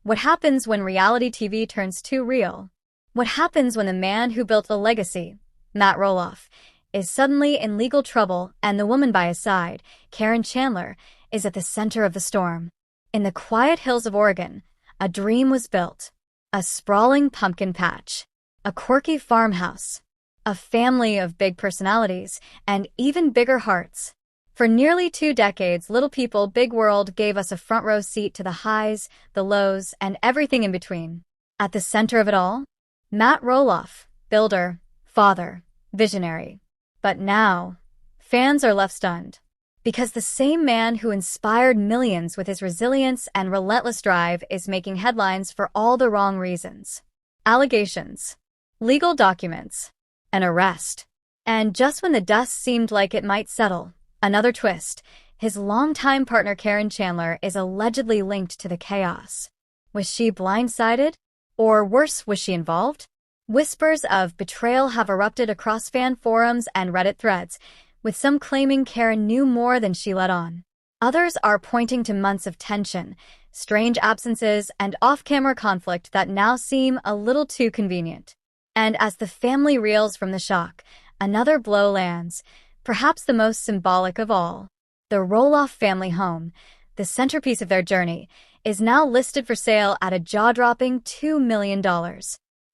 What happens when reality TV turns too real? What happens when the man who built a legacy, Matt Roloff, is suddenly in legal trouble and the woman by his side, Caryn Chandler, is at the center of the storm? In the quiet hills of Oregon, a dream was built. A sprawling pumpkin patch, a quirky farmhouse, a family of big personalities, and even bigger hearts. For nearly 2 decades, Little People, Big World gave us a front-row seat to the highs, the lows, and everything in between. At the center of it all, Matt Roloff, builder, father, visionary. But now, fans are left stunned. Because the same man who inspired millions with his resilience and relentless drive is making headlines for all the wrong reasons. Allegations, legal documents, an arrest. And just when the dust seemed like it might settle, another twist. His longtime partner Caryn Chandler is allegedly linked to the chaos. Was she blindsided? Or worse, was she involved? Whispers of betrayal have erupted across fan forums and Reddit threads, with some claiming Caryn knew more than she let on. Others are pointing to months of tension, strange absences, and off-camera conflict that now seem a little too convenient. And as the family reels from the shock, another blow lands, perhaps the most symbolic of all. The Roloff family home, the centerpiece of their journey, is now listed for sale at a jaw-dropping $2 million.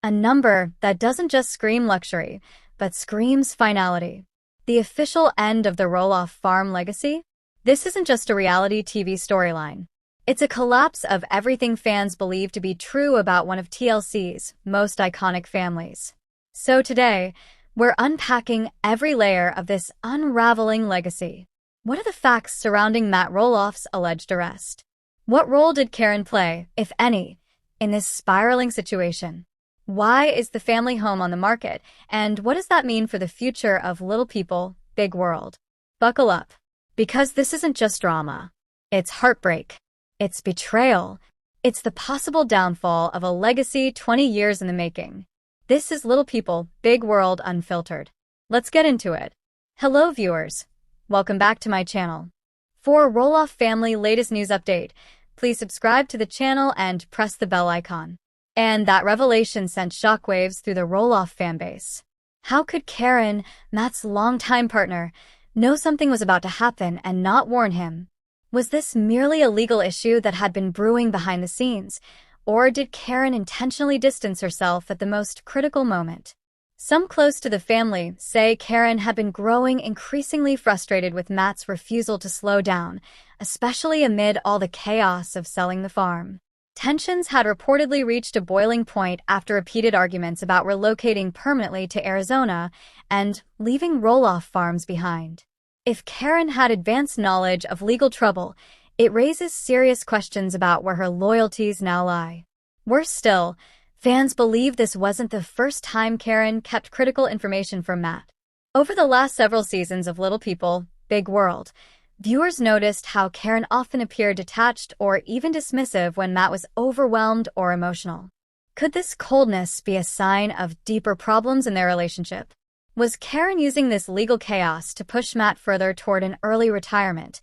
A number that doesn't just scream luxury, but screams finality. The official end of the Roloff Farm legacy? This isn't just a reality TV storyline. It's a collapse of everything fans believe to be true about one of TLC's most iconic families. So today, we're unpacking every layer of this unraveling legacy. What are the facts surrounding Matt Roloff's alleged arrest? What role did Caryn play, if any, in this spiraling situation? Why is the family home on the market, and what does that mean for the future of Little People, Big World? Buckle up, because this isn't just drama. It's heartbreak. It's betrayal. It's the possible downfall of a legacy 20 years in the making. This is Little People, Big World Unfiltered. Let's get into it. Hello viewers. Welcome back to my channel. For Roloff family latest news update, please subscribe to the channel and press the bell icon. And that revelation sent shockwaves through the Roloff fanbase. How could Caryn, Matt's longtime partner, know something was about to happen and not warn him? Was this merely a legal issue that had been brewing behind the scenes, or did Caryn intentionally distance herself at the most critical moment? Some close to the family say Caryn had been growing increasingly frustrated with Matt's refusal to slow down, especially amid all the chaos of selling the farm. Tensions had reportedly reached a boiling point after repeated arguments about relocating permanently to Arizona and leaving Roloff Farms behind. If Caryn had advanced knowledge of legal trouble, it raises serious questions about where her loyalties now lie. Worse still, fans believe this wasn't the first time Caryn kept critical information from Matt. Over the last several seasons of Little People, Big World, viewers noticed how Caryn often appeared detached or even dismissive when Matt was overwhelmed or emotional. Could this coldness be a sign of deeper problems in their relationship? Was Caryn using this legal chaos to push Matt further toward an early retirement,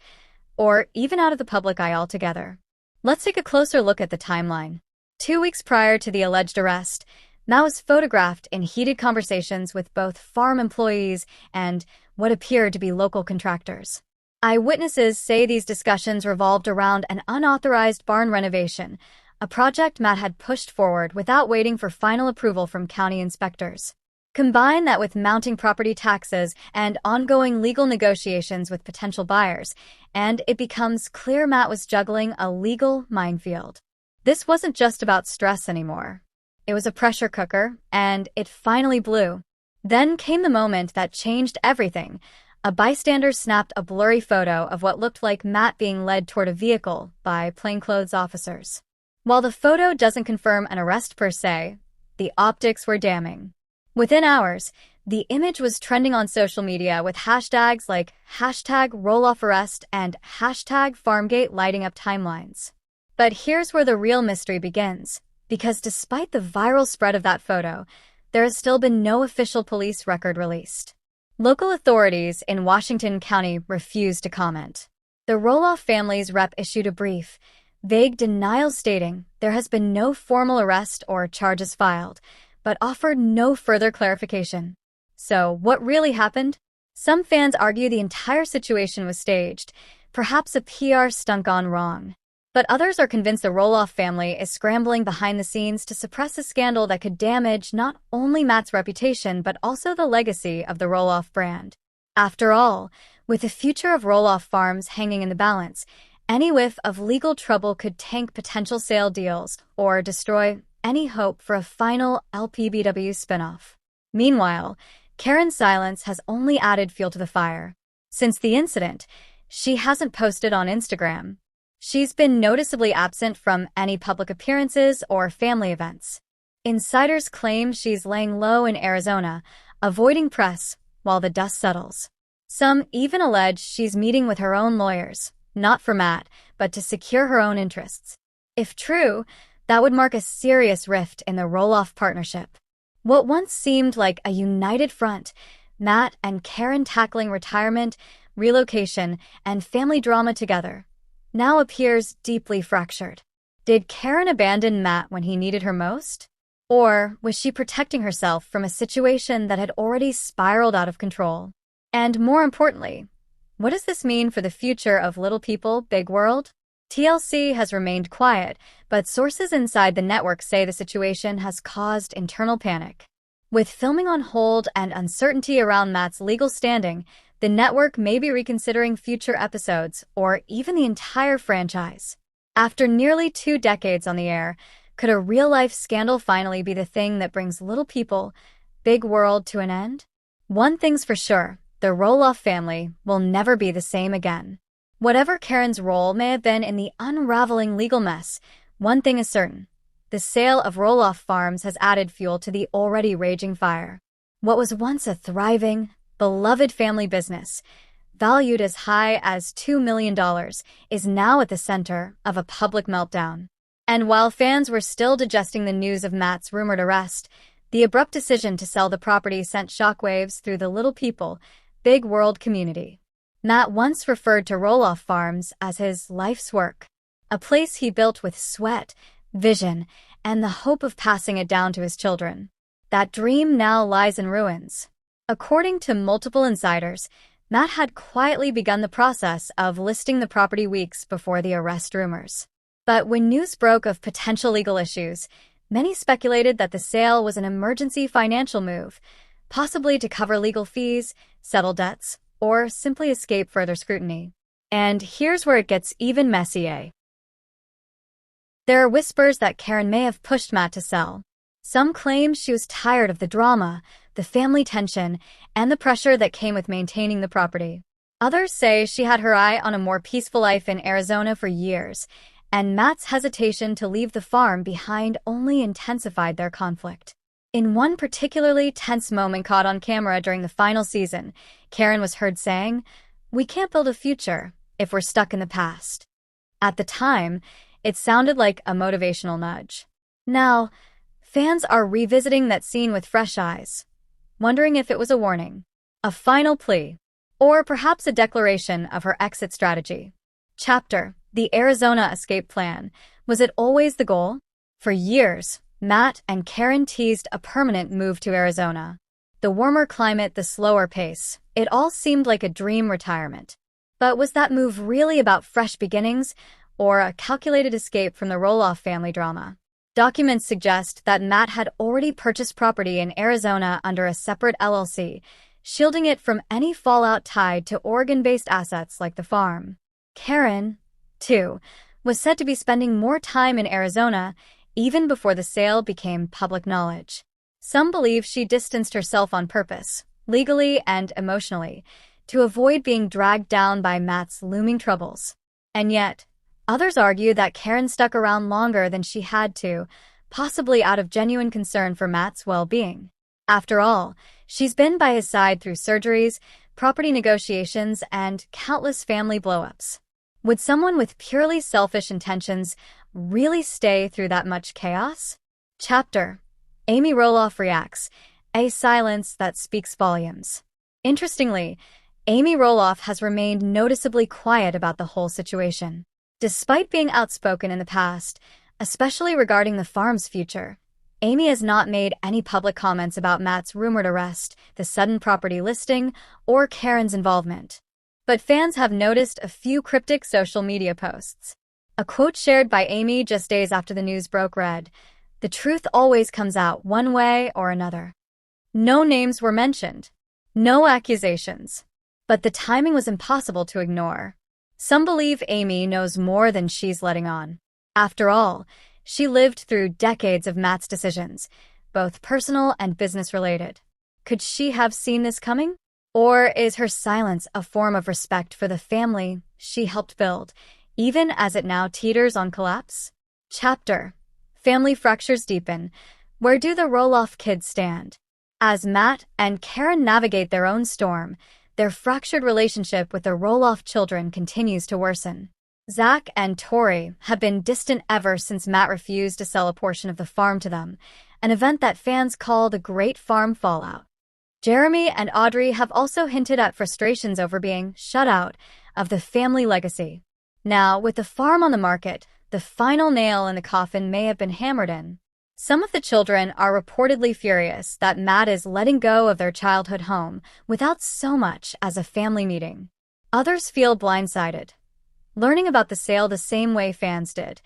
or even out of the public eye altogether? Let's take a closer look at the timeline. 2 weeks prior to the alleged arrest, Matt was photographed in heated conversations with both farm employees and what appeared to be local contractors. Eyewitnesses say these discussions revolved around an unauthorized barn renovation, a project Matt had pushed forward without waiting for final approval from county inspectors. Combine that with mounting property taxes and ongoing legal negotiations with potential buyers, and it becomes clear Matt was juggling a legal minefield. This wasn't just about stress anymore. It was a pressure cooker, and it finally blew. Then came the moment that changed everything. A bystander snapped a blurry photo of what looked like Matt being led toward a vehicle by plainclothes officers. While the photo doesn't confirm an arrest per se, the optics were damning. Within hours, the image was trending on social media with hashtags like #RoloffArrest and #FarmGate lighting up timelines. But here's where the real mystery begins, because despite the viral spread of that photo, there has still been no official police record released. Local authorities in Washington County refused to comment. The Roloff family's rep issued a brief, vague denials stating there has been no formal arrest or charges filed, but offered no further clarification. So, what really happened? Some fans argue the entire situation was staged, perhaps a PR stunt gone wrong. But others are convinced the Roloff family is scrambling behind the scenes to suppress a scandal that could damage not only Matt's reputation but also the legacy of the Roloff brand. After all, with the future of Roloff Farms hanging in the balance, any whiff of legal trouble could tank potential sale deals or destroy any hope for a final LPBW spinoff. Meanwhile, Caryn's silence has only added fuel to the fire. Since the incident, she hasn't posted on Instagram. She's been noticeably absent from any public appearances or family events. Insiders claim she's laying low in Arizona, avoiding press while the dust settles. Some even allege she's meeting with her own lawyers, not for Matt, but to secure her own interests. If true, that would mark a serious rift in the Roloff partnership. What once seemed like a united front, Matt and Caryn tackling retirement, relocation, and family drama together, now appears deeply fractured. Did Caryn abandon Matt when he needed her most? Or was she protecting herself from a situation that had already spiraled out of control? And more importantly, what does this mean for the future of Little People, Big World? TLC has remained quiet, but sources inside the network say the situation has caused internal panic. With filming on hold and uncertainty around Matt's legal standing, the network may be reconsidering future episodes or even the entire franchise. After nearly 2 decades on the air, could a real-life scandal finally be the thing that brings Little People, Big World to an end? One thing's for sure, the Roloff family will never be the same again. Whatever Caryn's role may have been in the unraveling legal mess, one thing is certain. The sale of Roloff Farms has added fuel to the already raging fire. What was once a thriving, beloved family business, valued as high as $2 million, is now at the center of a public meltdown. And while fans were still digesting the news of Matt's rumored arrest, the abrupt decision to sell the property sent shockwaves through the Little People, Big World community. Matt once referred to Roloff Farms as his life's work, a place he built with sweat, vision, and the hope of passing it down to his children. That dream now lies in ruins. According to multiple insiders, Matt had quietly begun the process of listing the property weeks before the arrest rumors. But when news broke of potential legal issues, many speculated that the sale was an emergency financial move, possibly to cover legal fees, settle debts, or simply escape further scrutiny. And here's where it gets even messier. There are whispers that Caryn may have pushed Matt to sell. Some claim she was tired of the drama, the family tension, and the pressure that came with maintaining the property. Others say she had her eye on a more peaceful life in Arizona for years, and Matt's hesitation to leave the farm behind only intensified their conflict. In one particularly tense moment caught on camera during the final season, Caryn was heard saying, "We can't build a future if we're stuck in the past." At the time, it sounded like a motivational nudge. Now, fans are revisiting that scene with fresh eyes, wondering if it was a warning, a final plea, or perhaps a declaration of her exit strategy. Chapter: The Arizona Escape Plan. Was it always the goal? For years, Matt and Caryn teased a permanent move to Arizona. The warmer climate, the slower pace, it all seemed like a dream retirement. But was that move really about fresh beginnings, or a calculated escape from the Roloff family drama? Documents suggest that Matt had already purchased property in Arizona under a separate LLC, shielding it from any fallout tied to Oregon-based assets like the farm. Caryn, too, was said to be spending more time in Arizona even before the sale became public knowledge. Some believe she distanced herself on purpose, legally and emotionally, to avoid being dragged down by Matt's looming troubles. And yet, others argue that Caryn stuck around longer than she had to, possibly out of genuine concern for Matt's well-being. After all, she's been by his side through surgeries, property negotiations, and countless family blow-ups. Would someone with purely selfish intentions really stay through that much chaos? Chapter: Amy Roloff Reacts, a silence that speaks volumes. Interestingly, Amy Roloff has remained noticeably quiet about the whole situation. Despite being outspoken in the past, especially regarding the farm's future, Amy has not made any public comments about Matt's rumored arrest, the sudden property listing, or Caryn's involvement. But fans have noticed a few cryptic social media posts. A quote shared by Amy just days after the news broke read, "The truth always comes out one way or another." No names were mentioned. No accusations. But the timing was impossible to ignore. Some believe Amy knows more than she's letting on. After all, she lived through decades of Matt's decisions, both personal and business-related. Could she have seen this coming? Or is her silence a form of respect for the family she helped build, even as it now teeters on collapse? Chapter: Family fractures deepen. Where do the Roloff kids stand? As Matt and Caryn navigate their own storm, their fractured relationship with the Roloff children continues to worsen. Zach and Tori have been distant ever since Matt refused to sell a portion of the farm to them, an event that fans call the Great Farm Fallout. Jeremy and Audrey have also hinted at frustrations over being shut out of the family legacy. Now, with the farm on the market, the final nail in the coffin may have been hammered in. Some of the children are reportedly furious that Matt is letting go of their childhood home without so much as a family meeting. Others feel blindsided, learning about the sale the same way fans did,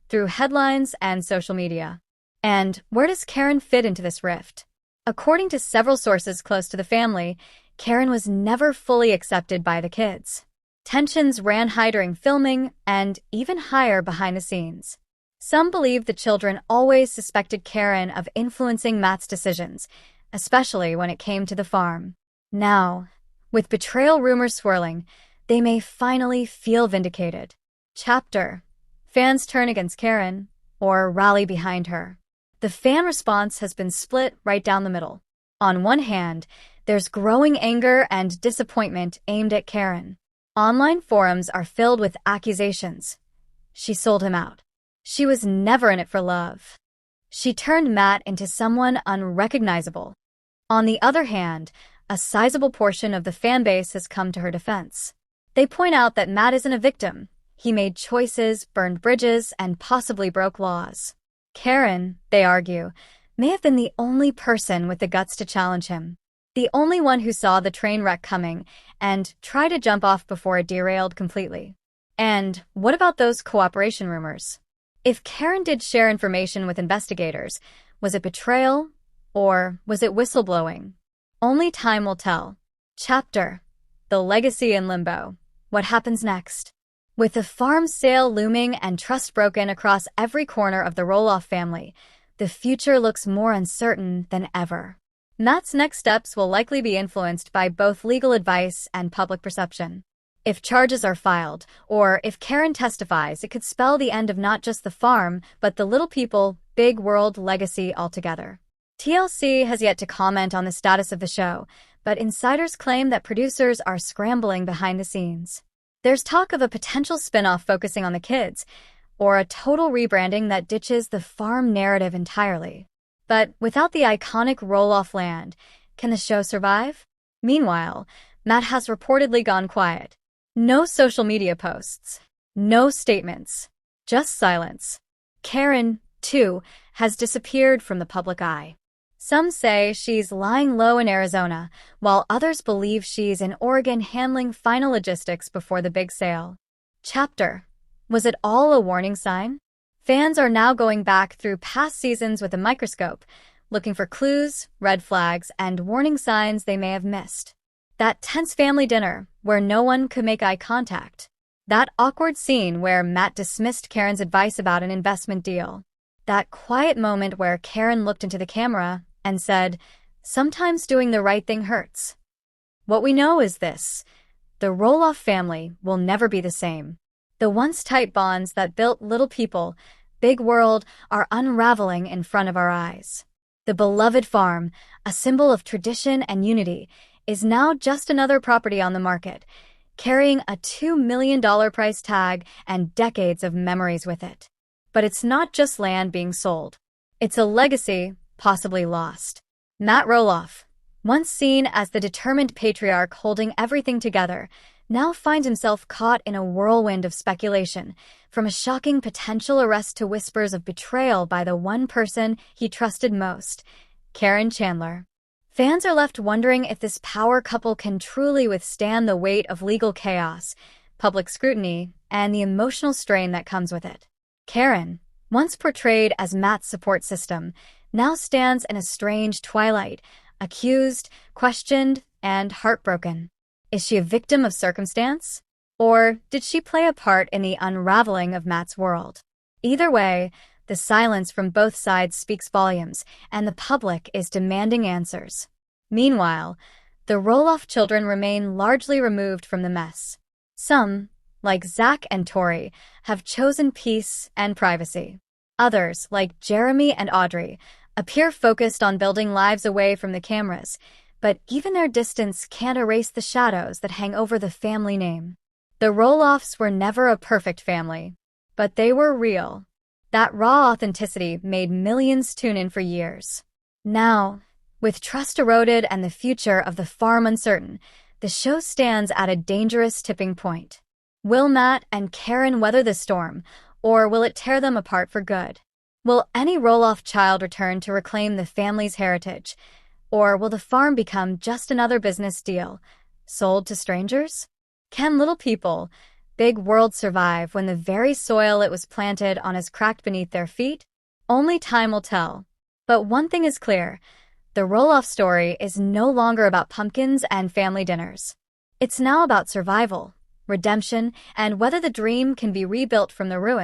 through headlines and social media. And where does Caryn fit into this rift? According to several sources close to the family, Caryn was never fully accepted by the kids. Tensions ran high during filming and even higher behind the scenes. Some believe the children always suspected Caryn of influencing Matt's decisions, especially when it came to the farm. Now, with betrayal rumors swirling, they may finally feel vindicated. Chapter: Fans turn against Caryn, or rally behind her. The fan response has been split right down the middle. On one hand, there's growing anger and disappointment aimed at Caryn. Online forums are filled with accusations. She sold him out. She was never in it for love. She turned Matt into someone unrecognizable. On the other hand, a sizable portion of the fanbase has come to her defense. They point out that Matt isn't a victim. He made choices, burned bridges, and possibly broke laws. Caryn, they argue, may have been the only person with the guts to challenge him. The only one who saw the train wreck coming and tried to jump off before it derailed completely. And what about those cooperation rumors? If Caryn did share information with investigators, was it betrayal or was it whistleblowing? Only time will tell. Chapter: The Legacy in Limbo. What happens next? With the farm sale looming and trust broken across every corner of the Roloff family, the future looks more uncertain than ever. Matt's next steps will likely be influenced by both legal advice and public perception. If charges are filed, or if Caryn testifies, it could spell the end of not just the farm, but the little people, big world legacy altogether. TLC has yet to comment on the status of the show, but insiders claim that producers are scrambling behind the scenes. There's talk of a potential spin-off focusing on the kids, or a total rebranding that ditches the farm narrative entirely. But without the iconic Roloff land, can the show survive? Meanwhile, Matt has reportedly gone quiet. No social media posts. No statements. Just silence. Caryn, too, has disappeared from the public eye. Some say she's lying low in Arizona, while others believe she's in Oregon handling final logistics before the big sale. Chapter: Was it all a warning sign? Fans are now going back through past seasons with a microscope, looking for clues, red flags, and warning signs they may have missed. That tense family dinner where no one could make eye contact. That awkward scene where Matt dismissed Caryn's advice about an investment deal. That quiet moment where Caryn looked into the camera and said, "Sometimes doing the right thing hurts." What we know is this: the Roloff family will never be the same. The once tight bonds that built little people, big world, are unraveling in front of our eyes. The beloved farm, a symbol of tradition and unity, is now just another property on the market, carrying a $2 million price tag and decades of memories with it. But it's not just land being sold. It's a legacy possibly lost. Matt Roloff, once seen as the determined patriarch holding everything together, now finds himself caught in a whirlwind of speculation, from a shocking potential arrest to whispers of betrayal by the one person he trusted most, Caryn Chandler. Fans are left wondering if this power couple can truly withstand the weight of legal chaos, public scrutiny, and the emotional strain that comes with it. Caryn, once portrayed as Matt's support system, now stands in a strange twilight, accused, questioned, and heartbroken. Is she a victim of circumstance? Or did she play a part in the unraveling of Matt's world? Either way, the silence from both sides speaks volumes, and the public is demanding answers. Meanwhile, the Roloff children remain largely removed from the mess. Some, like Zach and Tori, have chosen peace and privacy. Others, like Jeremy and Audrey, appear focused on building lives away from the cameras, but even their distance can't erase the shadows that hang over the family name. The Roloffs were never a perfect family, but they were real. That raw authenticity made millions tune in for years. Now, with trust eroded and the future of the farm uncertain, the show stands at a dangerous tipping point. Will Matt and Caryn weather the storm, or will it tear them apart for good? Will any Roloff child return to reclaim the family's heritage, or will the farm become just another business deal, sold to strangers? Can little people, big world survive when the very soil it was planted on is cracked beneath their feet? Only time will tell. But one thing is clear, the Roloff story is no longer about pumpkins and family dinners. It's now about survival, redemption, and whether the dream can be rebuilt from the ruins.